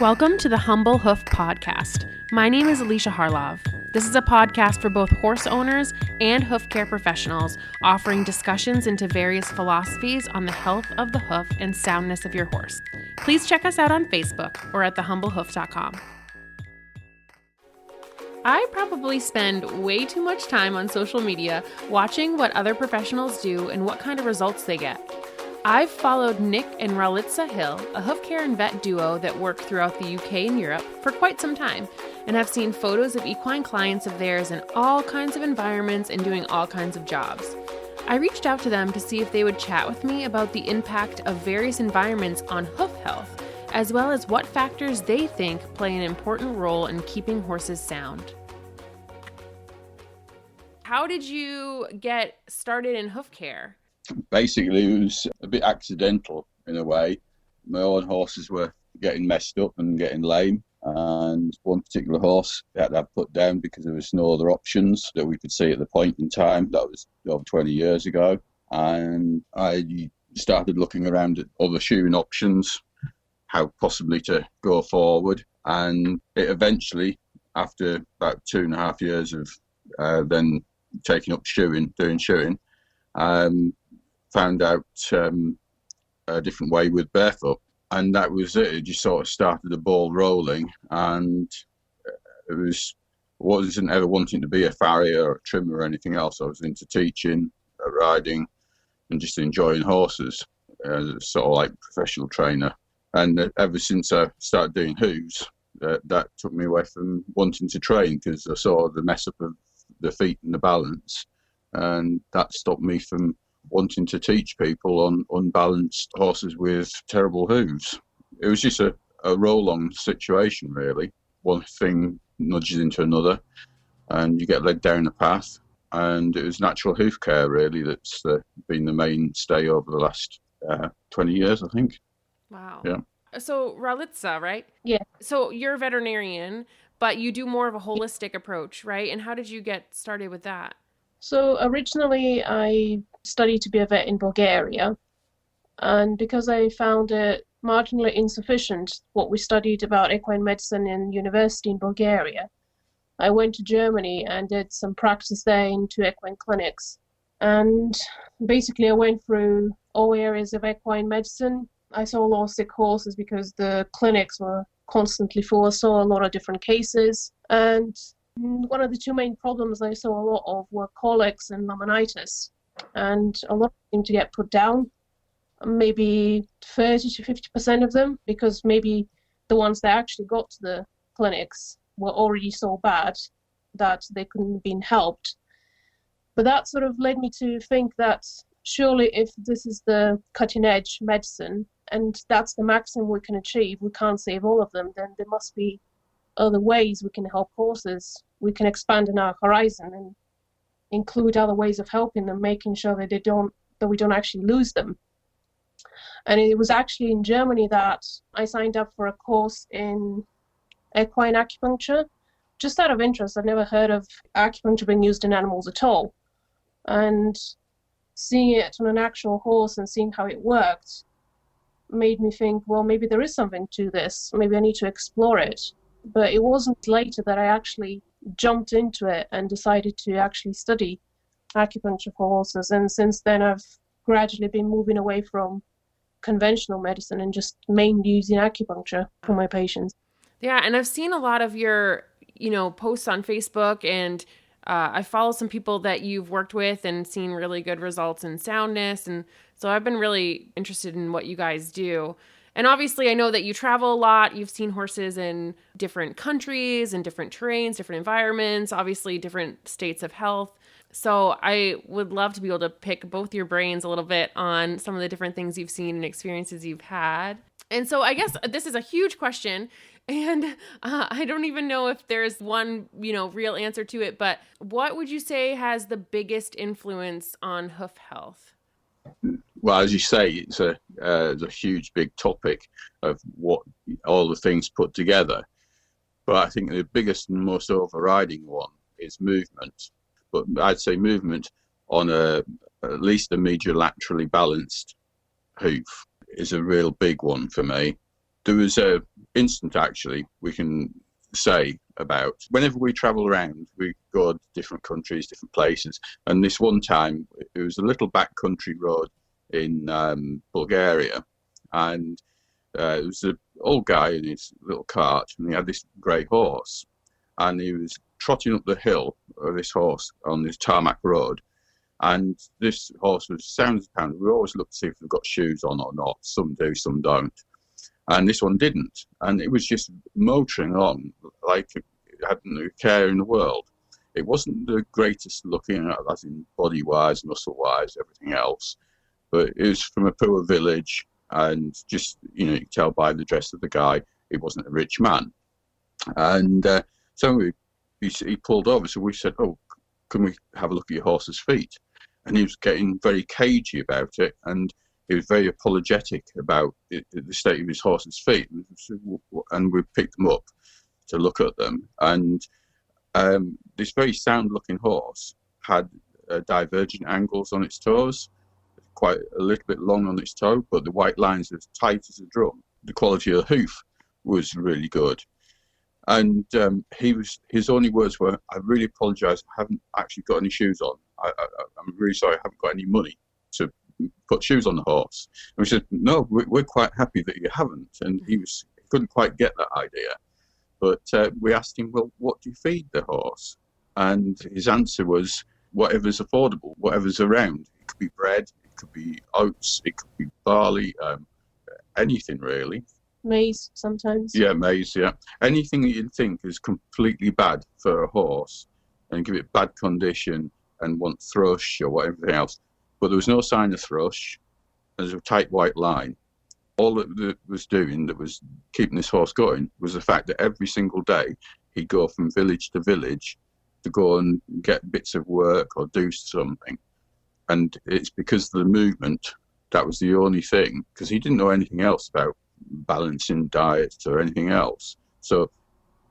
Welcome to the Humble Hoof podcast. My name is Alicia Harlov. This is a podcast for both horse owners and hoof care professionals, offering discussions into various philosophies on the health of the hoof and soundness of your horse. Please check us out on Facebook or at thehumblehoof.com. I probably spend way too much time on social media watching what other professionals do and what kind of results they get. I've followed Nick and Ralitsa Hill, a hoof care and vet duo that work throughout the UK and Europe, for quite some time, and have seen photos of equine clients of theirs in all kinds of environments and doing all kinds of jobs. I reached out to them to see if they would chat with me about the impact of various environments on hoof health, as well as what factors they think play an important role in keeping horses sound. How did you get started in hoof care? Basically, it was a bit accidental in a way. My own horses were getting messed up and getting lame, and one particular horse had to have put down because there was no other options that we could see at the point in time. That was over 20 years ago, and I started looking around at other shoeing options, how possibly to go forward, and it eventually, after about 2.5 years of then taking up doing shoeing, found out a different way with barefoot, and that was it. It just sort of started the ball rolling, and wasn't ever wanting to be a farrier or a trimmer or anything else. I was into teaching, riding, and just enjoying horses as a sort of like professional trainer. And ever since I started doing hooves, that took me away from wanting to train, because I saw the mess up of the feet and the balance, and that stopped me from wanting to teach people on unbalanced horses with terrible hooves. It was just a roll-on situation, really. One thing nudges into another, and you get led down a path. And it was natural hoof care, really, that's been the mainstay over the last 20 years, I think. Wow. Yeah. So Ralitsa, right? Yeah. So you're a veterinarian, but you do more of a holistic approach, right? And how did you get started with that? So originally I studied to be a vet in Bulgaria, and because I found it marginally insufficient what we studied about equine medicine in university in Bulgaria, I went to Germany and did some practice there in 2 equine clinics. And basically I went through all areas of equine medicine. I saw a lot of sick horses because the clinics were constantly full. I saw a lot of different cases, and one of the 2 main problems I saw a lot of were colics and laminitis, and a lot seemed to get put down, maybe 30 to 50% of them, because maybe the ones that actually got to the clinics were already so bad that they couldn't have been helped. But that sort of led me to think that surely if this is the cutting edge medicine and that's the maximum we can achieve, we can't save all of them, then there must be other ways we can help horses. We can expand in our horizon and include other ways of helping them, making sure that we don't actually lose them. And it was actually in Germany that I signed up for a course in equine acupuncture. Just out of interest, I'd never heard of acupuncture being used in animals at all. And seeing it on an actual horse and seeing how it worked made me think, well, maybe there is something to this. Maybe I need to explore it. But it wasn't later that I actually jumped into it and decided to actually study acupuncture for horses. And since then, I've gradually been moving away from conventional medicine and just mainly using acupuncture for my patients. Yeah, and I've seen a lot of your, posts on Facebook, and I follow some people that you've worked with and seen really good results in soundness. And so I've been really interested in what you guys do. And obviously, I know that you travel a lot. You've seen horses in different countries and different terrains, different environments, obviously different states of health. So I would love to be able to pick both your brains a little bit on some of the different things you've seen and experiences you've had. And so I guess this is a huge question, and I don't even know if there's one, real answer to it. But what would you say has the biggest influence on hoof health? Well, as you say, it's a huge, big topic of what all the things put together. But I think the biggest and most overriding one is movement. But I'd say movement on at least a medial-laterally balanced hoof is a real big one for me. There was a instant, actually, we can say about. Whenever we travel around, we go to different countries, different places. And this one time, it was a little backcountry road in Bulgaria. And it was an old guy in his little cart, and he had this grey horse. And he was trotting up the hill of this horse on this tarmac road. And this horse was sound as a pound. We always look to see if they've got shoes on or not. Some do, some don't. And this one didn't. And it was just motoring on like it had no care in the world. It wasn't the greatest looking, as in body-wise, muscle-wise, everything else. But it was from a poor village, and just, you know, you could tell by the dress of the guy, he wasn't a rich man. And so he pulled over. So we said, oh, can we have a look at your horse's feet? And he was getting very cagey about it, and he was very apologetic about the state of his horse's feet. And we picked them up to look at them. And this very sound-looking horse had divergent angles on its toes, quite a little bit long on its toe, but the white lines were as tight as a drum. The quality of the hoof was really good. And his only words were, I really apologise, I haven't actually got any shoes on. I'm really sorry, I haven't got any money to put shoes on the horse. And we said, no, we're quite happy that you haven't. And he couldn't quite get that idea. But we asked him, well, what do you feed the horse? And his answer was, whatever's affordable, whatever's around. It could be bread, it could be oats, it could be barley, anything really. Maize sometimes. Yeah, maize, yeah. Anything that you think is completely bad for a horse and give it bad condition and want thrush or whatever else. But there was no sign of thrush. There's a tight white line. All it was doing, that was keeping this horse going, was the fact that every single day he'd go from village to village to go and get bits of work or do something. And it's because of the movement, that was the only thing, because he didn't know anything else about balancing diets or anything else. So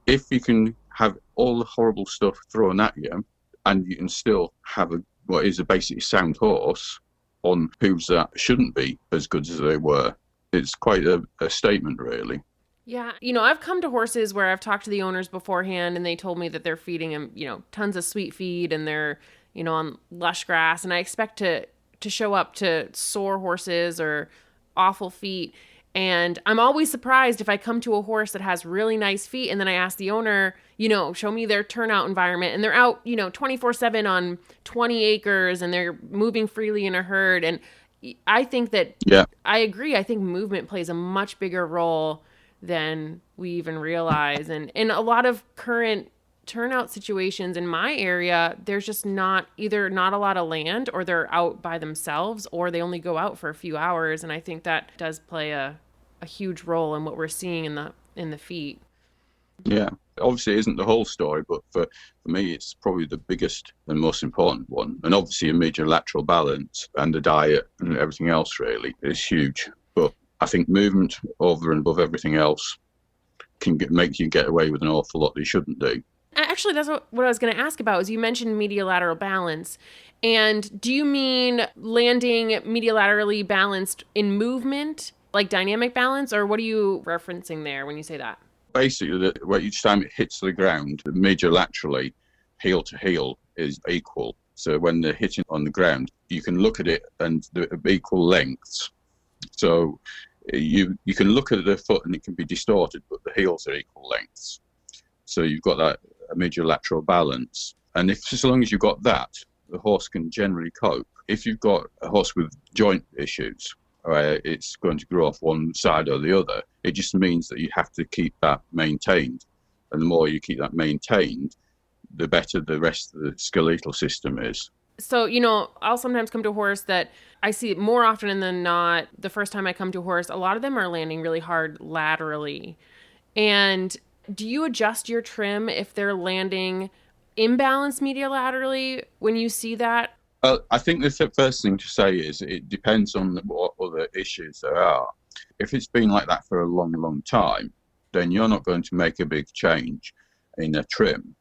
if you can have all the horrible stuff thrown at you, and you can still have what is a basically sound horse on hooves that shouldn't be as good as they were, it's quite a statement, really. Yeah. You know, I've come to horses where I've talked to the owners beforehand, and they told me that they're feeding them, you know, tons of sweet feed, and they're, you know, on lush grass. And I expect to show up to sore horses or awful feet. And I'm always surprised if I come to a horse that has really nice feet, and then I ask the owner, you know, show me their turnout environment, and they're out, you know, 24/7 on 20 acres, and they're moving freely in a herd. And I think that, yeah, I agree. I think movement plays a much bigger role than we even realize. And in a lot of current turnout situations in my area, there's just either not a lot of land, or they're out by themselves, or they only go out for a few hours. And I think that does play a huge role in what we're seeing in the feet. Yeah, obviously it isn't the whole story, but for me it's probably the biggest and most important one. And obviously a major lateral balance and the diet and everything else really is huge. But I think movement over and above everything else can make you get away with an awful lot that you shouldn't do. Actually, that's what I was going to ask about. Is you mentioned medial-lateral balance. And do you mean landing medial-laterally balanced in movement, like dynamic balance, or what are you referencing there when you say that? Basically, each time it hits the ground, major laterally, heel to heel, is equal. So when they're hitting on the ground, you can look at it and they're equal lengths. So you can look at the foot and it can be distorted, but the heels are equal lengths. So you've got that major lateral balance. And as long as you've got that, the horse can generally cope. If you've got a horse with joint issues, it's going to grow off one side or the other, it just means that you have to keep that maintained. And the more you keep that maintained, the better the rest of the skeletal system is. So, you know, I'll sometimes come to a horse that I see more often than not. The first time I come to a horse, a lot of them are landing really hard laterally. And do you adjust your trim if they're landing imbalanced medial-laterally when you see that? I think the first thing to say is it depends on what other issues there are. If it's been like that for a long, long time, then you're not going to make a big change in a trim.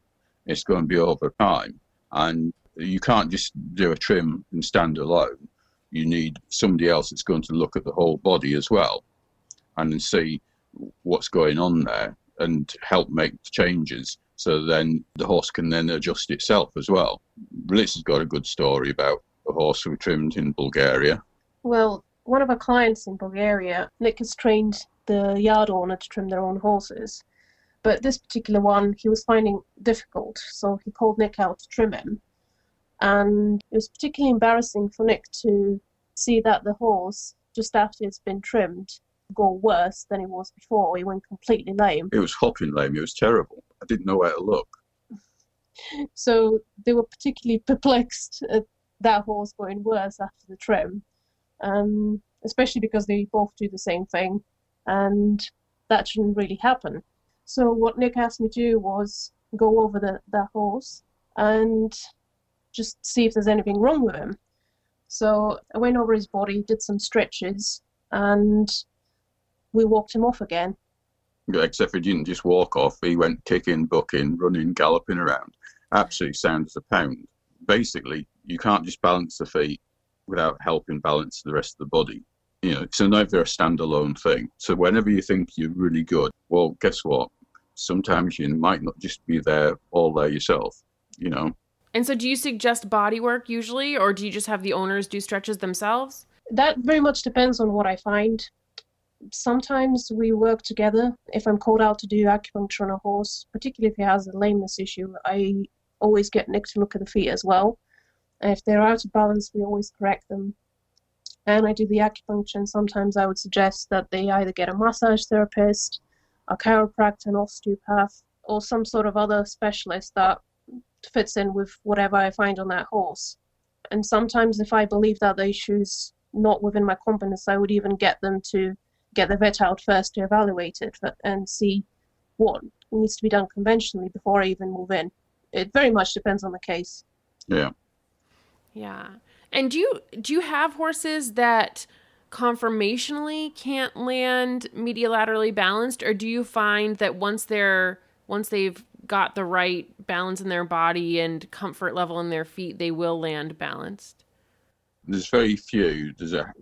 It's going to be over time. And you can't just do a trim and stand alone. You need somebody else that's going to look at the whole body as well and see what's going on there and help make changes. So then the horse can then adjust itself as well. Ralitsa's got a good story about a horse we trimmed in Bulgaria. Well, one of our clients in Bulgaria, Nick has trained the yard owner to trim their own horses. But this particular one, he was finding difficult, so he called Nick out to trim him. And it was particularly embarrassing for Nick to see that the horse, just after it's been trimmed, go worse than it was before. He went completely lame. It was hopping lame. It was terrible. I didn't know where to look. So they were particularly perplexed at that horse going worse after the trim, especially because they both do the same thing, and that shouldn't really happen. So what Nick asked me to do was go over that horse and just see if there's anything wrong with him. So I went over his body, did some stretches, and we walked him off again. Except he didn't just walk off. He went kicking, bucking, running, galloping around. Absolutely sound as a pound. Basically, you can't just balance the feet without helping balance the rest of the body. You know, it's never a standalone thing. So whenever you think you're really good, well, guess what? Sometimes you might not just be there all there yourself, you know. And so do you suggest body work usually, or do you just have the owners do stretches themselves? That very much depends on what I find. Sometimes we work together. If I'm called out to do acupuncture on a horse, particularly if he has a lameness issue, I always get Nick to look at the feet as well. And if they're out of balance, we always correct them. And I do the acupuncture, and sometimes I would suggest that they either get a massage therapist, a chiropractor, an osteopath, or some sort of other specialist that fits in with whatever I find on that horse. And sometimes if I believe that the issue's not within my competence, I would even get them to get the vet out first to evaluate it and see what needs to be done conventionally before I even move in. It very much depends on the case. Yeah. Yeah. And do you have horses that conformationally can't land mediolaterally balanced, or do you find that once they've got the right balance in their body and comfort level in their feet, they will land balanced? There's very few. There's a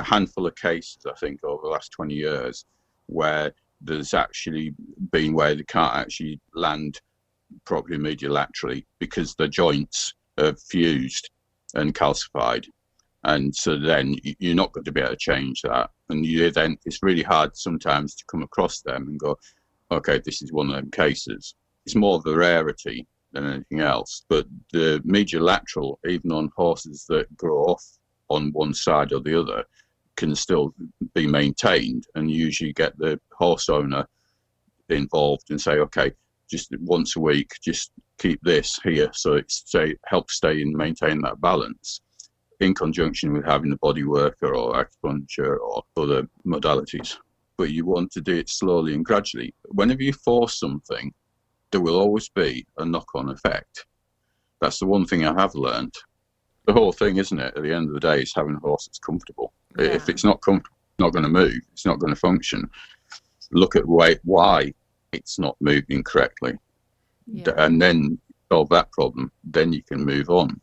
handful of cases, I think, over the last 20 years where there's actually been where they can't actually land properly mediolaterally because the joints are fused and calcified. And so then you're not going to be able to change that. And then it's really hard sometimes to come across them and go, okay, this is one of them cases. It's more of a rarity than anything else. But the mediolateral, even on horses that grow off on one side or the other, can still be maintained, and usually get the horse owner involved and say, okay, just once a week, just keep this here so it helps stay and maintain that balance, in conjunction with having the body worker or acupuncture or other modalities. But you want to do it slowly and gradually. Whenever you force something, there will always be a knock-on effect. That's the one thing I have learned. The whole thing, isn't it, at the end of the day, is having a horse that's comfortable. Yeah. If it's not comfortable, it's not going to move, it's not going to function. Look at why it's not moving correctly. Yeah. And then solve that problem, then you can move on.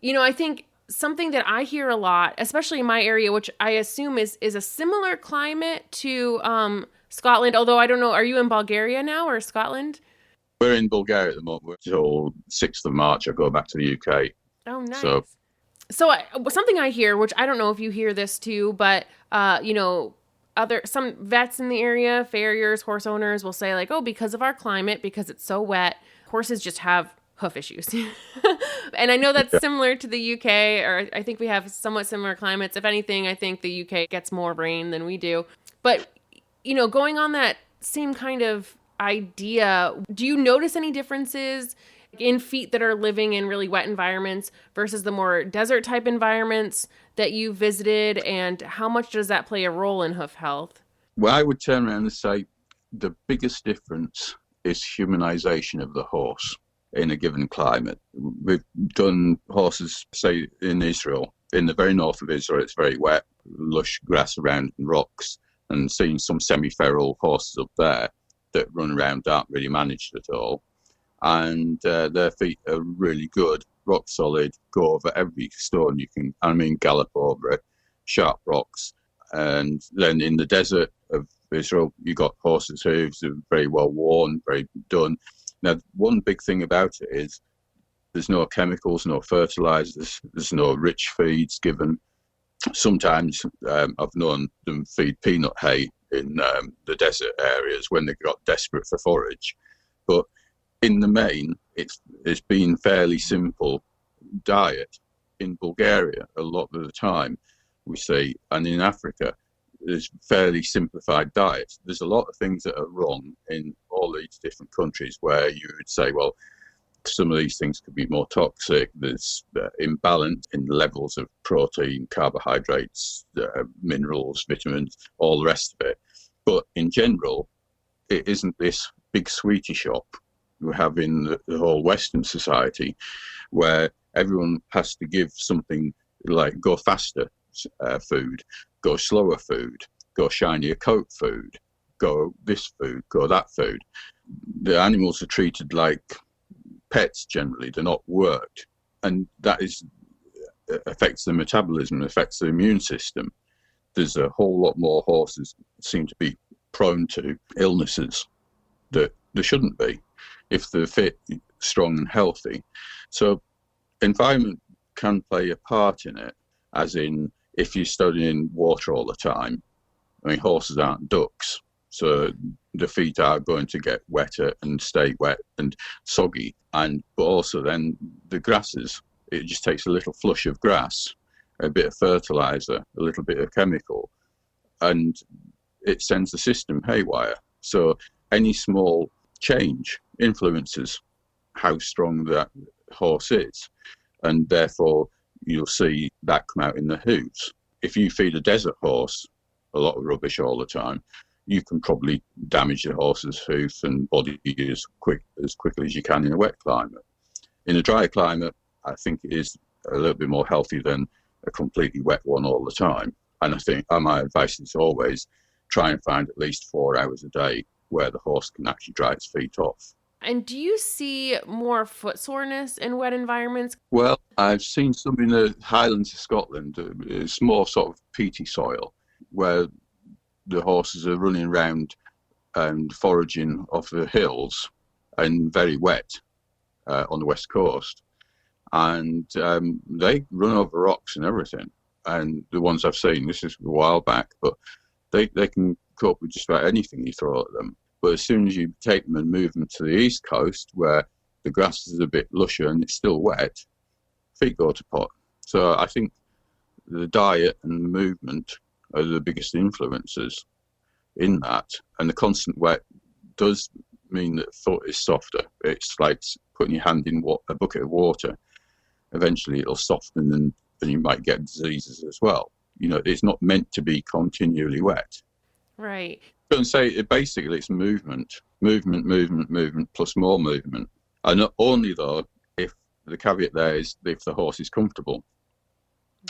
You know, I think something that I hear a lot, especially in my area, which I assume is a similar climate to Scotland, although I don't know, are you in Bulgaria now or Scotland? We're in Bulgaria at the moment. Until 6th of March, I go back to the UK. Oh, nice. So something I hear, which I don't know if you hear this too, but, some vets in the area, farriers, horse owners will say like, oh, because of our climate, because it's so wet, horses just have hoof issues. And I know that's similar to the UK, or I think we have somewhat similar climates. If anything, I think the UK gets more rain than we do. But, going on that same kind of idea, do you notice any differences in feet that are living in really wet environments versus the more desert type environments that you visited, and how much does that play a role in hoof health? Well, I would turn around and say the biggest difference is humanization of the horse in a given climate. We've done horses, say, in Israel, in the very north of Israel, it's very wet, lush grass around and rocks, and seen some semi-feral horses up there that run around, aren't really managed at all. And their feet are really good, rock solid, go over every stone you can, gallop over it, sharp rocks. And then in the desert of Israel, you got horses' hooves that are very well worn, very done. Now, one big thing about it is there's no chemicals, no fertilizers, there's no rich feeds given. Sometimes I've known them feed peanut hay in the desert areas when they got desperate for forage. But in the main, it's been fairly simple diet. In Bulgaria, a lot of the time, we see, and in Africa, there's fairly simplified diets. There's a lot of things that are wrong in all these different countries where you would say, well, some of these things could be more toxic. There's imbalance in levels of protein, carbohydrates, minerals, vitamins, all the rest of it. But in general, it isn't this big sweetie shop we have in the whole Western society where everyone has to give something like go faster food, go slower food, go shinier coat food, go this food, go that food. The animals are treated like pets generally, they're not worked. And that affects the metabolism, affects the immune system. There's a whole lot more horses seem to be prone to illnesses that they shouldn't be if they're fit, strong and healthy. So environment can play a part in it, as in if you're studying water all the time. I mean, horses aren't ducks, so the feet are going to get wetter and stay wet and soggy. But also then the grasses, it just takes a little flush of grass, a bit of fertilizer, a little bit of chemical, and it sends the system haywire. So any small change influences how strong that horse is, and therefore you'll see that come out in the hooves. If you feed a desert horse a lot of rubbish all the time, you can probably damage the horse's hoof and body as quickly as you can in a wet climate. In a dry climate, I think it is a little bit more healthy than a completely wet one all the time. And I think my advice is always try and find at least 4 hours a day where the horse can actually dry its feet off. And do you see more foot soreness in wet environments? Well, I've seen some in the Highlands of Scotland. It's more sort of peaty soil where the horses are running around and foraging off the hills and very wet on the west coast. And they run over rocks and everything. And the ones I've seen, this is a while back, but they can cope with just about anything you throw at them. But as soon as you take them and move them to the east coast, where the grass is a bit lusher and it's still wet, feet go to pot. So I think the diet and the movement are the biggest influences in that. And the constant wet does mean that the foot is softer. It's like putting your hand in a bucket of water. Eventually it'll soften and you might get diseases as well. You know, it's not meant to be continually wet. Right. I would say basically it's movement plus more movement. And not only though, if the caveat there is if the horse is comfortable.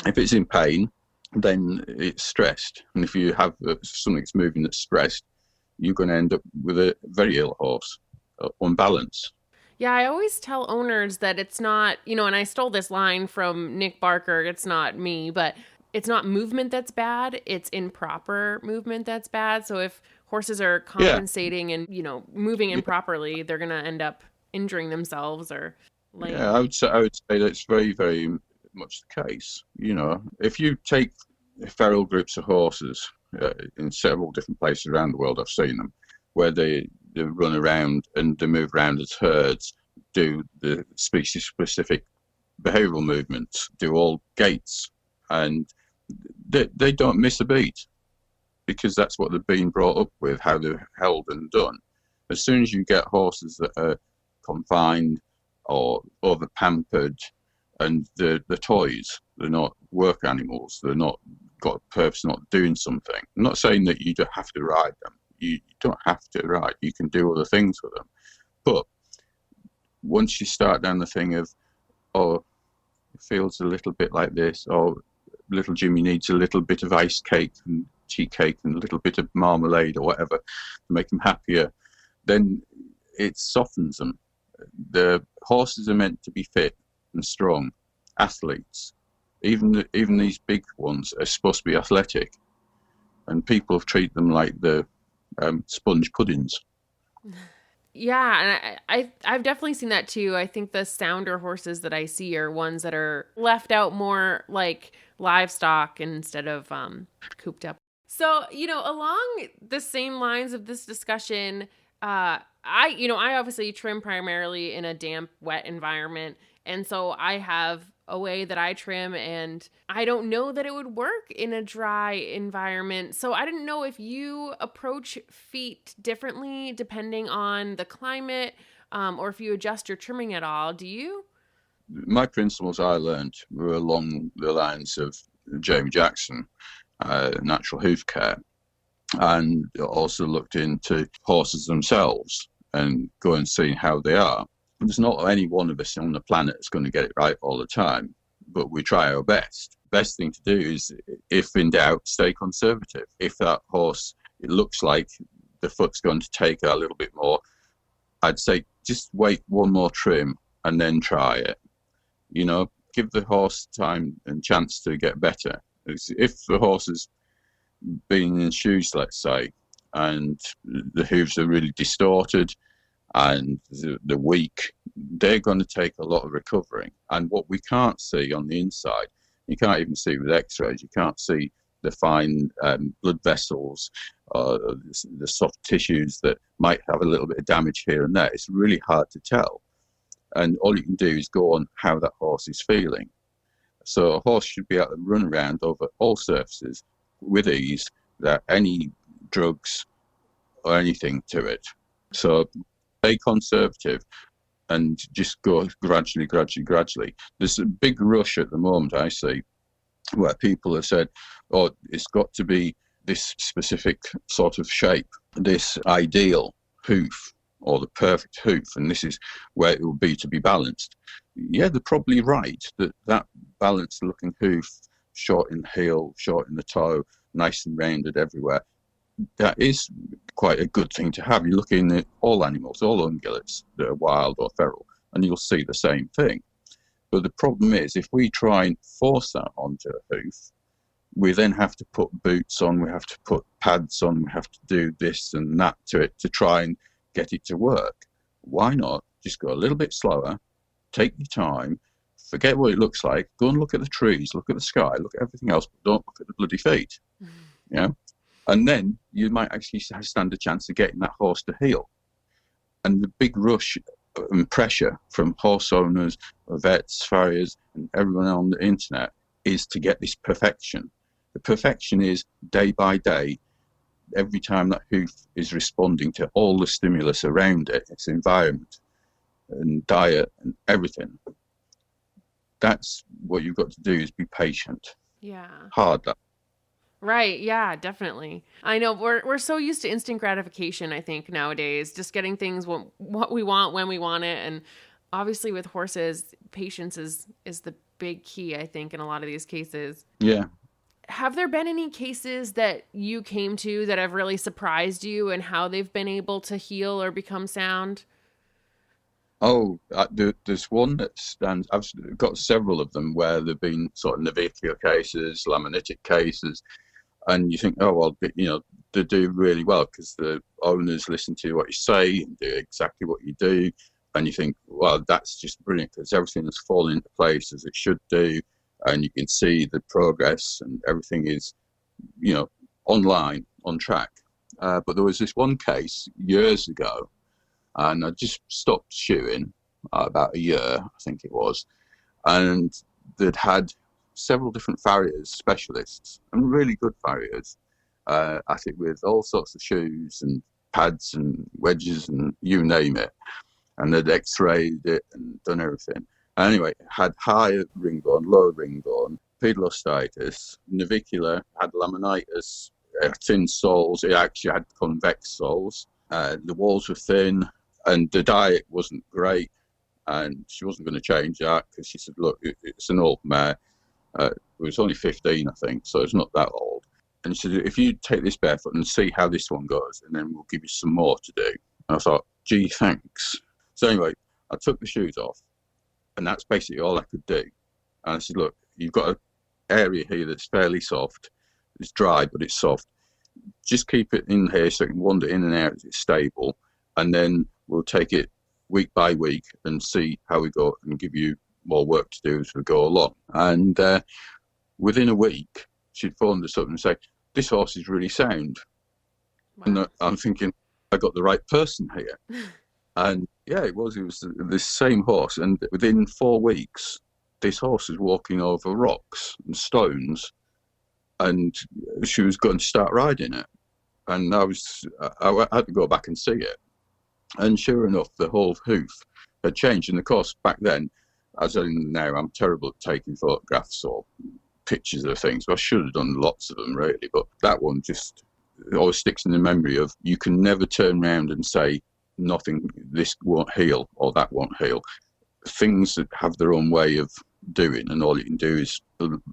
If it's in pain, then it's stressed. And if you have something that's moving that's stressed, you're going to end up with a very ill horse, unbalanced. Yeah, I always tell owners that it's not, and I stole this line from Nick Barker, it's not me, but it's not movement that's bad, it's improper movement that's bad. So if horses are compensating and, moving improperly, they're going to end up injuring themselves or laying. Yeah, I would say that's very, very much the case. If you take feral groups of horses in several different places around the world, I've seen them, where they run around and they move around as herds, do the species-specific behavioural movements, do all gaits, and they don't miss a beat because that's what they've been brought up with, how they're held and done. As soon as you get horses that are confined or over-pampered and they're toys, they're not work animals, they're not got a purpose, not doing something. I'm not saying that you don't have to ride them. You don't have to ride. You can do other things with them. But once you start down the thing of, it feels a little bit like this, or little Jimmy needs a little bit of ice cake and tea cake and a little bit of marmalade or whatever to make them happier, then it softens them. The horses are meant to be fit and strong, athletes. Even these big ones are supposed to be athletic, and people treat them like they're sponge puddings. Yeah, and I've definitely seen that too. I think the sounder horses that I see are ones that are left out more like livestock instead of cooped up. So, along the same lines of this discussion, I obviously trim primarily in a damp, wet environment. And so I have a way that I trim, and I don't know that it would work in a dry environment. So I didn't know if you approach feet differently depending on the climate, or if you adjust your trimming at all. Do you? My principles I learned were along the lines of Jamie Jackson, natural hoof care, and also looked into horses themselves and go and see how they are. There's not any one of us on the planet that's going to get it right all the time, but we try our best. Best thing to do is, if in doubt, stay conservative. If that horse, it looks like the foot's going to take a little bit more, I'd say just wait one more trim and then try it. Give the horse time and chance to get better. If the horse has been in shoes, let's say, and the hooves are really distorted and the weak, they're going to take a lot of recovering. And what we can't see on the inside, you can't even see with x-rays, you can't see the fine blood vessels, the soft tissues that might have a little bit of damage here and there. It's really hard to tell. And all you can do is go on how that horse is feeling. So a horse should be able to run around over all surfaces with ease without any drugs or anything to it. So stay conservative and just go gradually. There's a big rush at the moment, I see, where people have said, oh, it's got to be this specific sort of shape, this ideal hoof or the perfect hoof, and this is where it will be to be balanced. Yeah, they're probably right that balanced looking hoof, short in the heel, short in the toe, nice and rounded everywhere, that is quite a good thing to have. You look in at all animals, all ungulates that are wild or feral, and you'll see the same thing. But the problem is, if we try and force that onto a hoof, we then have to put boots on, we have to put pads on, we have to do this and that to it to try and get it to work. Why not just go a little bit slower, take your time, forget what it looks like, go and look at the trees, look at the sky, look at everything else, but don't look at the bloody feet. And then you might actually stand a chance of getting that horse to heel. And the big rush and pressure from horse owners, vets, farriers, and everyone on the internet is to get this perfection. The perfection is day by day, every time that hoof is responding to all the stimulus around it, its environment and diet and everything. That's what you've got to do, is be patient. Yeah. Hard, that. Right. Yeah, definitely. I know we're so used to instant gratification, I think, nowadays, just getting things what we want when we want it. And obviously with horses, patience is the big key, I think, in a lot of these cases. Yeah. Have there been any cases that you came to that have really surprised you and how they've been able to heal or become sound? Oh, there's one that stands. I've got several of them where there've been sort of navicular cases, laminitic cases, and you think, oh well, they do really well because the owners listen to what you say and do exactly what you do, and you think, well, that's just brilliant because everything has fallen into place as it should do, and you can see the progress and everything is, online, on track. But there was this one case years ago. And I just stopped shooting about a year, I think it was. And they'd had several different farriers, specialists, and really good farriers, at it with all sorts of shoes and pads and wedges and you name it. And they'd x-rayed it and done everything. Anyway, had high ringbone, low ringbone, pedalostitis, navicular, had laminitis, thin soles. It actually had convex soles. The walls were thin. And the diet wasn't great, and she wasn't going to change that because she said, look, it's an old mare. It was only 15, I think, so it's not that old. And she said, if you take this barefoot and see how this one goes, and then we'll give you some more to do. And I thought, gee, thanks. So anyway, I took the shoes off, and that's basically all I could do. And I said, look, you've got an area here that's fairly soft. It's dry, but it's soft. just keep it in here so it can wander in and out as it's stable, and then we'll take it week by week and see how we go and give you more work to do as we go along. And within a week, she'd phone us up and say, this horse is really sound. Wow. And I'm thinking, I got the right person here. And yeah, it was the same horse. And within 4 weeks, this horse was walking over rocks and stones, and she was going to start riding it. And I had to go back and see it. And sure enough, the whole hoof had changed. And of course, back then, as in now, I'm terrible at taking photographs or pictures of things. I should have done lots of them, really. But that one just always sticks in the memory of, you can never turn around and say, nothing, this won't heal or that won't heal. Things that have their own way of doing, and all you can do is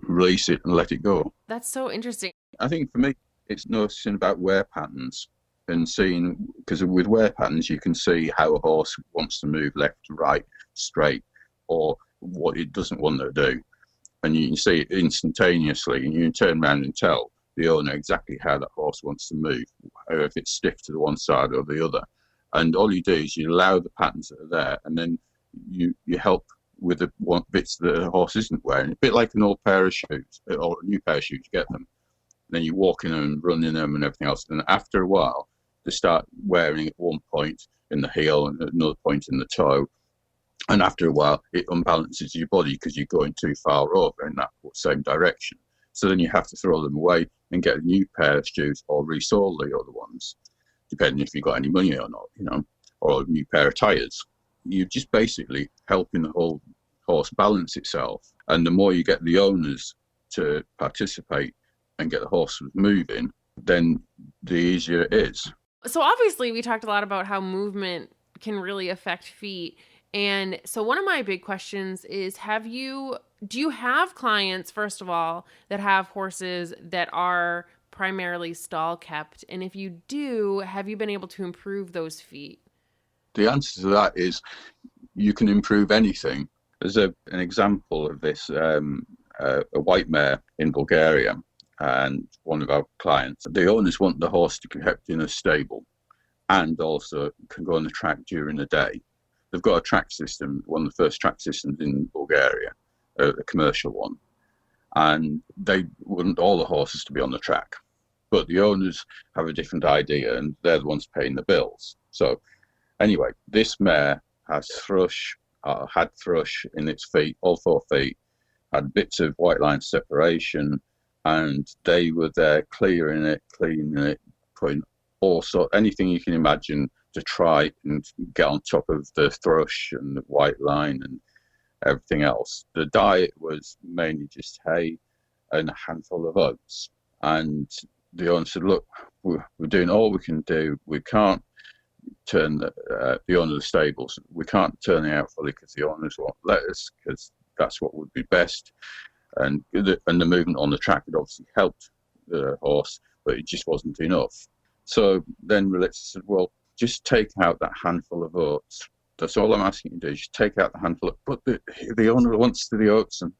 release it and let it go. That's so interesting. I think for me, it's noticing about wear patterns and seeing, because with wear patterns, you can see how a horse wants to move left, right, straight, or what it doesn't want to do. And you can see it instantaneously, and you can turn around and tell the owner exactly how that horse wants to move, if it's stiff to the one side or the other. And all you do is you allow the patterns that are there, and then you help with the bits that the horse isn't wearing. A bit like an old pair of shoes, or a new pair of shoes, you get them. And then you walk in them and run in them and everything else. And after a while, they start wearing at one point in the heel and at another point in the toe. And after a while, it unbalances your body because you're going too far over in that same direction. So then you have to throw them away and get a new pair of shoes or resole the other ones, depending if you've got any money or not, or a new pair of tyres. You're just basically helping the whole horse balance itself. And the more you get the owners to participate and get the horse moving, then the easier it is. So obviously we talked a lot about how movement can really affect feet. And so one of my big questions is, do you have clients, first of all, that have horses that are primarily stall kept? And if you do, have you been able to improve those feet? The answer to that is you can improve anything. There's an example of this, a white mare in Bulgaria, and one of our clients. The owners want the horse to be kept in a stable and also can go on the track during the day. They've got a track system, one of the first track systems in Bulgaria, a commercial one. And they want all the horses to be on the track. But the owners have a different idea, and they're the ones paying the bills. So anyway, this mare has had thrush in its feet, all 4 feet, had bits of white line separation, and they were there cleaning it, putting anything you can imagine to try and get on top of the thrush and the white line and everything else. The diet was mainly just hay and a handful of oats. And the owner said, look, we're doing all we can do. We can't turn the owner of the stables. We can't turn it out fully because the owners won't let us, because that's what would be best. And the movement on the track had obviously helped the horse, but it just wasn't enough. So then Ralitsa said, well, just take out that handful of oats. That's all I'm asking you to do. Just take out the handful. But the owner wants the oats, and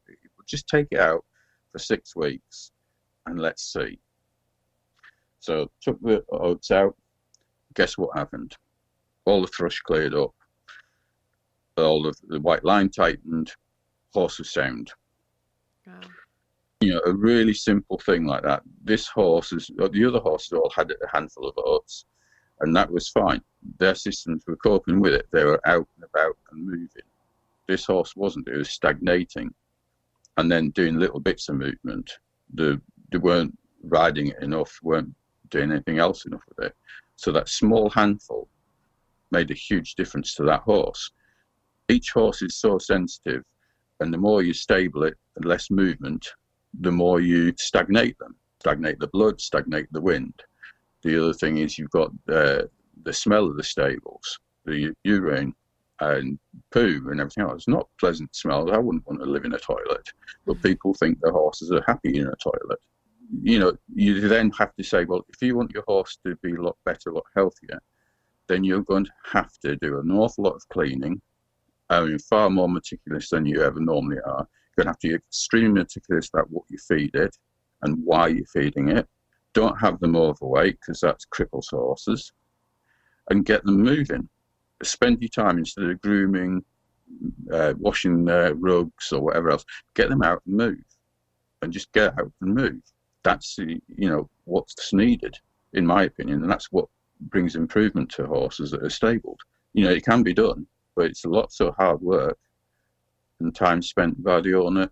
just take it out for 6 weeks, and let's see. So took the oats out. Guess what happened? All the thrush cleared up. All of the white line tightened. Horse was sound. Wow. A really simple thing like that. The other horses all had a handful of oats, and that was fine. Their systems were coping with it. They were out and about and moving. This horse wasn't. It was stagnating and then doing little bits of movement. They weren't riding it enough, weren't doing anything else enough with it. So that small handful made a huge difference to that horse. Each horse is so sensitive, and the more you stable it and less movement, the more you stagnate them. Stagnate the blood, stagnate the wind. The other thing is you've got the smell of the stables, the urine and poo and everything else. It's not pleasant smells. I wouldn't want to live in a toilet, but people think the horses are happy in a toilet. You then have to say, well, if you want your horse to be a lot better, a lot healthier, then you're going to have to do an awful lot of cleaning. Far more meticulous than you ever normally are. You're going to have to be extremely meticulous about what you feed it and why you're feeding it. Don't have them overweight because that cripples horses, and get them moving. Spend your time instead of grooming, washing their rugs or whatever else. Get them out and move, and just get out and move. That's what's needed, in my opinion, and that's what brings improvement to horses that are stabled. It can be done, but it's a lot of hard work and time spent by the owner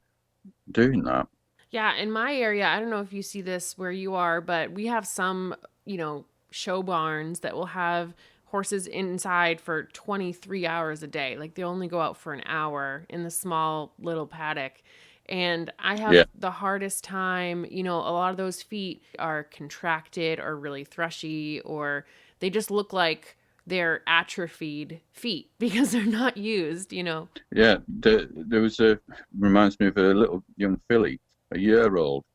doing that. Yeah, in my area, I don't know if you see this where you are, but we have some, show barns that will have horses inside for 23 hours a day. Like they only go out for an hour in the small little paddock. And I have the hardest time, a lot of those feet are contracted or really thrushy, or they just look like they're atrophied feet because they're not used, Yeah, there was reminds me of a little young filly, a year-old,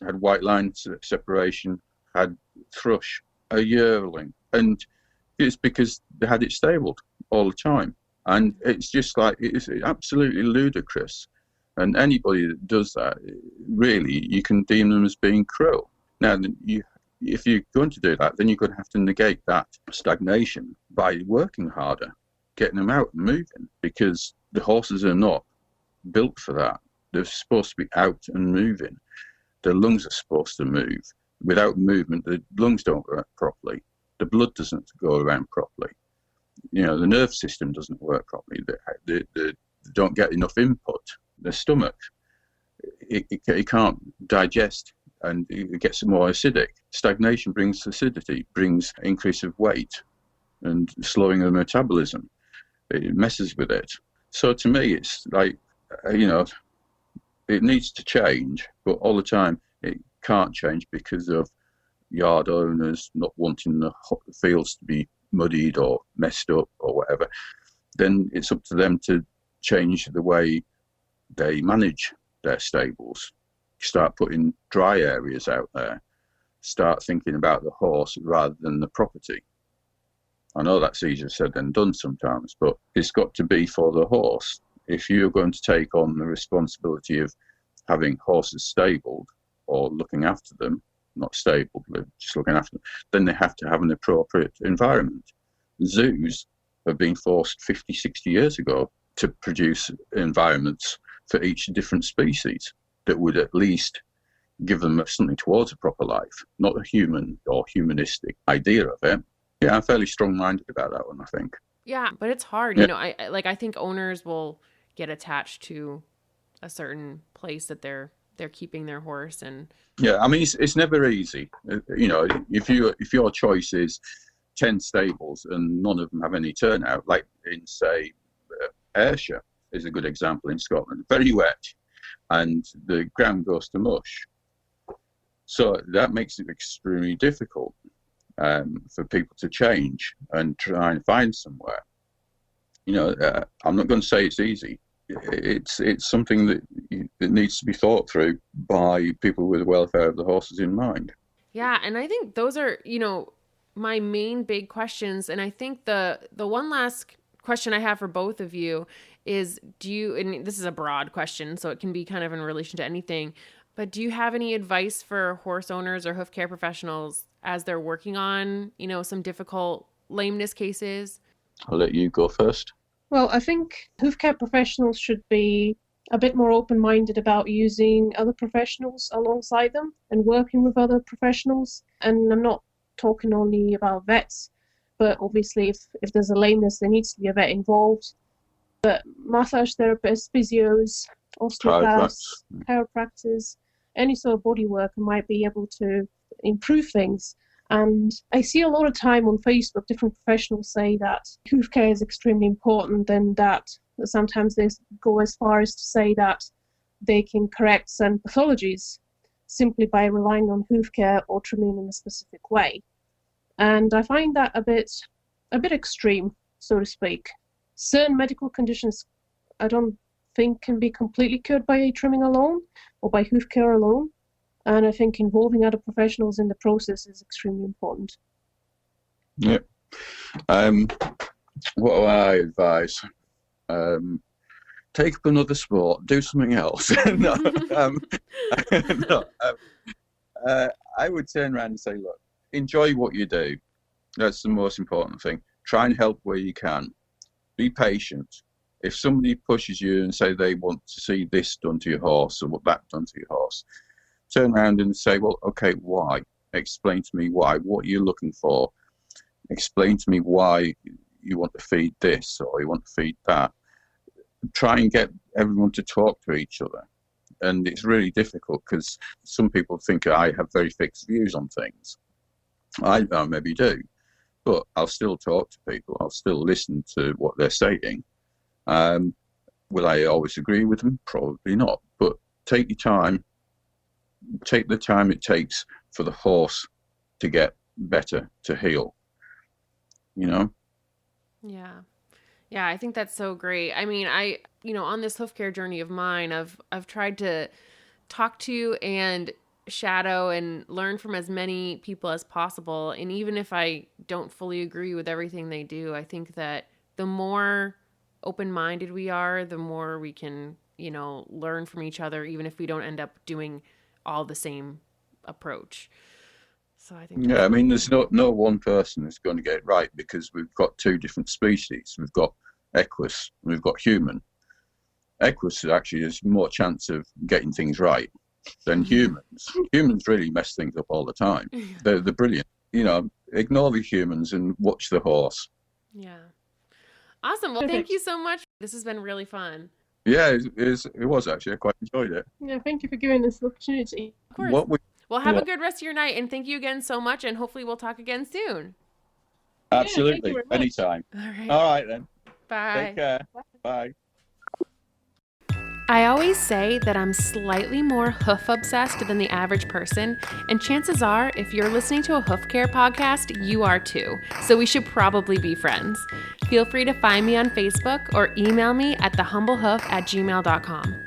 had white line separation, had thrush, a yearling. And it's because they had it stabled all the time. And it's just like, it's absolutely ludicrous. And anybody that does that, really, you can deem them as being cruel. Now, if you're going to do that, then you're going to have to negate that stagnation by working harder, getting them out and moving, because the horses are not built for that. They're supposed to be out and moving. The lungs are supposed to move. Without movement, the lungs don't work properly. The blood doesn't go around properly. The nerve system doesn't work properly. They don't get enough input. The stomach, it can't digest, and it gets more acidic. Stagnation brings acidity, brings increase of weight and slowing of metabolism. It messes with it. So to me, it's like, it needs to change, but all the time it can't change because of yard owners not wanting the fields to be muddied or messed up or whatever. Then it's up to them to change the way they manage their stables. Start putting dry areas out there. Start thinking about the horse rather than the property. I know that's easier said than done sometimes, but it's got to be for the horse. If you're going to take on the responsibility of having horses stabled or looking after them, not stabled, but just looking after them, then they have to have an appropriate environment. Zoos have been forced 50, 60 years ago to produce environments for each different species that would at least give them something towards a proper life, not a human or humanistic idea of it. Yeah, I'm fairly strong-minded about that one, I think. Yeah, but it's hard. I think owners will get attached to a certain place that they're keeping their horse, and yeah, I mean it's never easy. If your choice is 10 stables and none of them have any turnout, like in say Ayrshire is a good example in Scotland, very wet, and the ground goes to mush. So that makes it extremely difficult for people to change and try and find somewhere. I'm not going to say it's easy. It's something that needs to be thought through by people with the welfare of the horses in mind. Yeah, and I think those are, my main big questions. And I think the one last question I have for both of you is, and this is a broad question, so it can be kind of in relation to anything, but do you have any advice for horse owners or hoof care professionals as they're working on, some difficult lameness cases? I'll let you go first. Well, I think hoof care professionals should be a bit more open-minded about using other professionals alongside them and working with other professionals. And I'm not talking only about vets, but obviously if there's a lameness, there needs to be a vet involved. But massage therapists, physios, osteopaths, chiropractors, any sort of body worker might be able to improve things. And I see a lot of time on Facebook, different professionals say that hoof care is extremely important, and that sometimes they go as far as to say that they can correct some pathologies simply by relying on hoof care or trimming in a specific way. And I find that a bit extreme, so to speak. Certain medical conditions I don't think can be completely cured by trimming alone or by hoof care alone. And I think involving other professionals in the process is extremely important. Yeah. What do I advise? Take up another sport, do something else. I would turn around and say, look, enjoy what you do. That's the most important thing. Try and help where you can. Be patient. If somebody pushes you and say they want to see this done to your horse or that done to your horse, turn around and say, well, okay, why? Explain to me why. What you're looking for. Explain to me why you want to feed this or you want to feed that. Try and get everyone to talk to each other. And it's really difficult because some people think I have very fixed views on things. I maybe do, but I'll still talk to people. I'll still listen to what they're saying. Will I always agree with them? Probably not. But take your time. Take the time it takes for the horse to get better, to heal. You know? Yeah. Yeah, I think that's so great. I mean, on this hoof care journey of mine, I've tried to talk to and shadow and learn from as many people as possible. And even if I don't fully agree with everything they do, I think that the more open-minded we are, the more we can, learn from each other, even if we don't end up doing all the same approach. So I think I mean, there's no one person who's going to get it right because we've got two different species. We've got equus and we've got human. Equus actually has more chance of getting things right than humans. Humans really mess things up all the time. They're brilliant. Ignore the humans and watch the horse. Yeah. Awesome. Well, thank you so much. This has been really fun. Yeah, it was actually. I quite enjoyed it. Yeah, thank you for giving us the opportunity. Of course. Well, have a good rest of your night, and thank you again so much, and hopefully we'll talk again soon. Absolutely. Yeah, anytime. All right then. Bye. Take care. Bye. I always say that I'm slightly more hoof obsessed than the average person, and chances are, if you're listening to a hoof care podcast, you are too. So we should probably be friends. Feel free to find me on Facebook or email me at thehumblehoof@gmail.com.